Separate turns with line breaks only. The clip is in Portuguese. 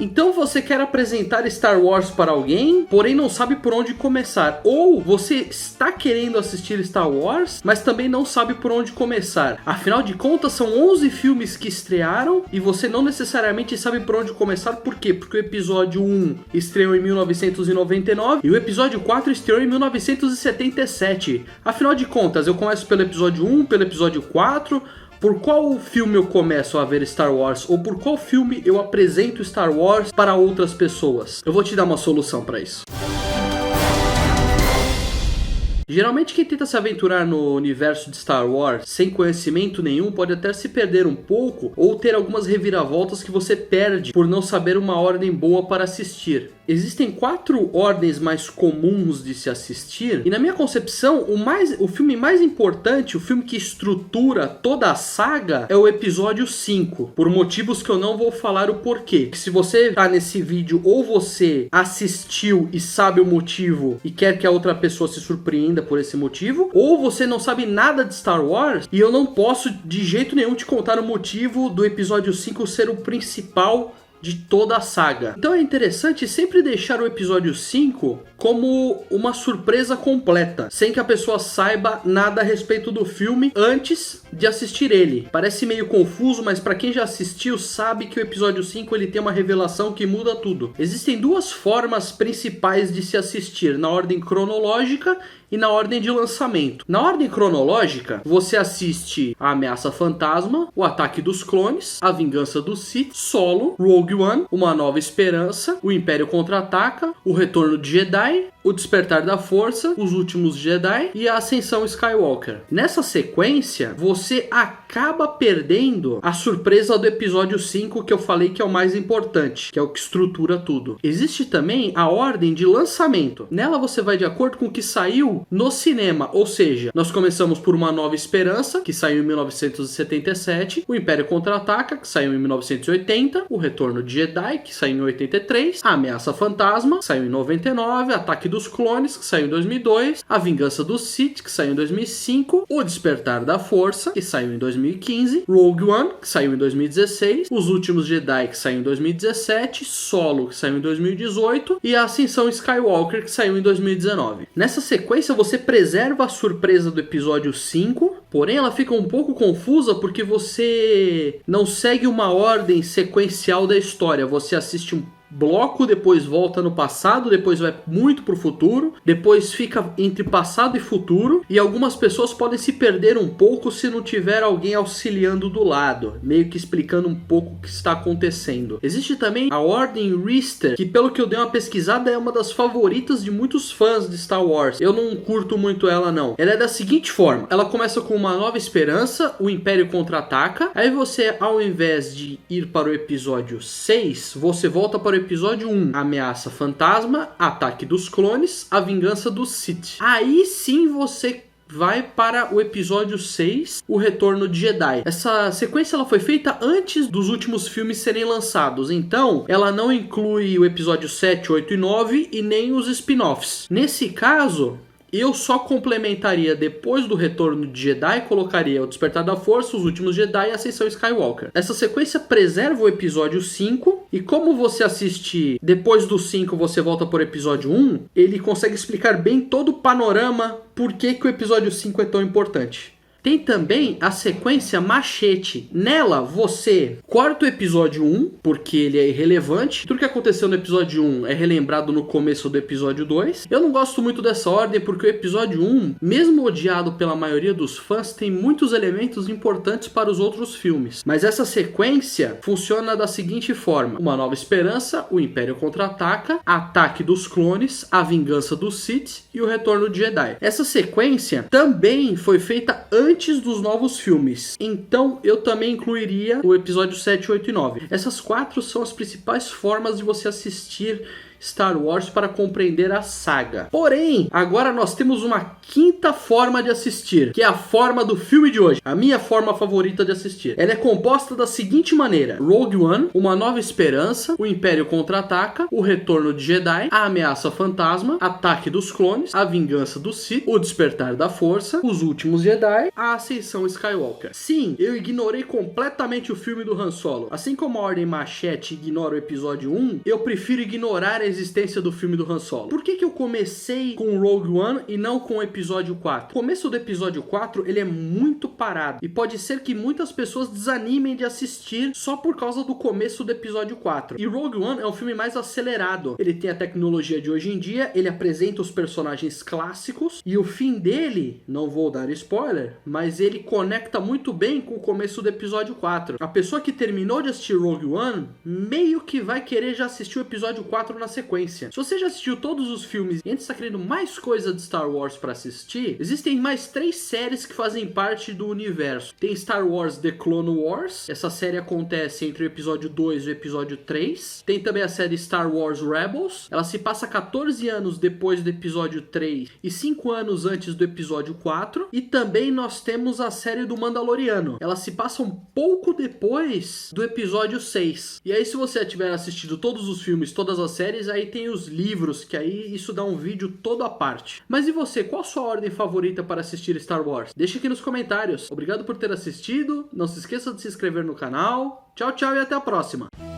Então você quer apresentar Star Wars para alguém, porém não sabe por onde começar. Ou você está querendo assistir Star Wars, mas também não sabe por onde começar. Afinal de contas, são 11 filmes que estrearam e você não necessariamente sabe por onde começar. Por quê? Porque o episódio 1 estreou em 1999 e o episódio 4 estreou em 1977. Afinal de contas, eu começo pelo episódio 1, pelo episódio 4... Por qual filme eu começo a ver Star Wars? Ou por qual filme eu apresento Star Wars para outras pessoas? Eu vou te dar uma solução para isso. Geralmente quem tenta se aventurar no universo de Star Wars sem conhecimento nenhum pode até se perder um pouco ou ter algumas reviravoltas que você perde por não saber uma ordem boa para assistir. Existem 4 ordens mais comuns de se assistir e na minha concepção o filme mais importante, o filme que estrutura toda a saga é o episódio 5, por motivos que eu não vou falar o porquê. Se você tá nesse vídeo ou você assistiu e sabe o motivo e quer que a outra pessoa se surpreenda por esse motivo, ou você não sabe nada de Star Wars e eu não posso de jeito nenhum te contar o motivo do episódio 5 ser o principal de toda a saga. Então é interessante sempre deixar o episódio 5 como uma surpresa completa, sem que a pessoa saiba nada a respeito do filme antes de assistir ele. Parece meio confuso, mas para quem já assistiu sabe que o episódio 5 ele tem uma revelação que muda tudo. Existem 2 formas principais de se assistir, na ordem cronológica e na ordem de lançamento. Na ordem cronológica, você assiste A Ameaça Fantasma, O Ataque dos Clones, A Vingança do Sith, Solo, Rogue One, Uma Nova Esperança, O Império Contra-Ataca, O Retorno de Jedi, O Despertar da Força, Os Últimos Jedi e A Ascensão Skywalker. Nessa sequência, você acaba perdendo a surpresa do episódio 5 que eu falei que é o mais importante, que é o que estrutura tudo. Existe também a ordem de lançamento. Nela você vai de acordo com o que saiu no cinema, ou seja, nós começamos por Uma Nova Esperança, que saiu em 1977, O Império Contra-Ataca, que saiu em 1980, O Retorno de Jedi, que saiu em 83, A Ameaça Fantasma, que saiu em 99, Ataque dos Clones, que saiu em 2002, A Vingança do Sith, que saiu em 2005, O Despertar da Força, que saiu em 2015, Rogue One, que saiu em 2016, Os Últimos Jedi, que saiu em 2017, Solo, que saiu em 2018 e A Ascensão Skywalker, que saiu em 2019. Nessa sequência você preserva a surpresa do episódio 5, porém ela fica um pouco confusa porque você não segue uma ordem sequencial da história, você assiste um bloco, depois volta no passado, depois vai muito pro futuro, depois fica entre passado e futuro, e algumas pessoas podem se perder um pouco se não tiver alguém auxiliando do lado, meio que explicando um pouco o que está acontecendo. Existe também a ordem Richter, que pelo que eu dei uma pesquisada é uma das favoritas de muitos fãs de Star Wars. Eu não curto muito ela não. Ela é da seguinte forma, ela começa com Uma Nova Esperança, O Império Contra-Ataca, aí você, ao invés de ir para o episódio 6, você volta para o episódio 1, Ameaça Fantasma, Ataque dos Clones, A Vingança do Sith. Aí sim você vai para o episódio 6, O Retorno de Jedi. Essa sequência ela foi feita antes dos últimos filmes serem lançados, então ela não inclui o episódio 7, 8 e 9 e nem os spin-offs. Nesse caso, eu só complementaria depois do Retorno de Jedi, colocaria O Despertar da Força, Os Últimos Jedi e Ascensão Skywalker. Essa sequência preserva o episódio 5 e como você assiste depois do 5 você volta por episódio 1, ele consegue explicar bem todo o panorama por que o episódio 5 é tão importante. Tem também a sequência Machete. Nela, você corta o episódio 1, porque ele é irrelevante. Tudo que aconteceu no episódio 1 é relembrado no começo do episódio 2. Eu não gosto muito dessa ordem, porque o episódio 1, mesmo odiado pela maioria dos fãs, tem muitos elementos importantes para os outros filmes. Mas essa sequência funciona da seguinte forma. Uma Nova Esperança, O Império Contra-Ataca, Ataque dos Clones, A Vingança do Sith e O Retorno de Jedi. Essa sequência também foi feita antes dos novos filmes. Então eu também incluiria o episódio 7, 8 e 9. Essas 4 são as principais formas de você assistir Star Wars para compreender a saga. Porém, agora nós temos uma quinta forma de assistir, que é a forma do filme de hoje, a minha forma favorita de assistir. Ela é composta da seguinte maneira: Rogue One, Uma Nova Esperança, O Império Contra-Ataca, O Retorno de Jedi, A Ameaça Fantasma, Ataque dos Clones, A Vingança do Sith, O Despertar da Força, Os Últimos Jedi, A Ascensão Skywalker. Sim, eu ignorei completamente o filme do Han Solo. Assim como a Ordem Machete ignora o episódio 1, eu prefiro ignorar a existência do filme do Han Solo. Por que eu comecei com Rogue One e não com o episódio 4? O começo do episódio 4, ele é muito parado, e pode ser que muitas pessoas desanimem de assistir só por causa do começo do episódio 4. E Rogue One é um filme mais acelerado. Ele tem a tecnologia de hoje em dia, ele apresenta os personagens clássicos, e o fim dele, não vou dar spoiler, mas ele conecta muito bem com o começo do episódio 4. A pessoa que terminou de assistir Rogue One, meio que vai querer já assistir o episódio 4 na sequência. Se você já assistiu todos os filmes e ainda está querendo mais coisa de Star Wars para assistir, existem mais 3 séries que fazem parte do universo. Tem Star Wars The Clone Wars, essa série acontece entre o episódio 2 e o episódio 3. Tem também a série Star Wars Rebels, ela se passa 14 anos depois do episódio 3 e 5 anos antes do episódio 4. E também nós temos a série do Mandaloriano, ela se passa um pouco depois do episódio 6. E aí, se você tiver assistido todos os filmes, todas as séries, aí tem os livros, que aí isso dá um vídeo todo à parte. Mas e você, qual a sua ordem favorita para assistir Star Wars? Deixa aqui nos comentários. Obrigado por ter assistido, não se esqueça de se inscrever no canal. Tchau, tchau e até a próxima!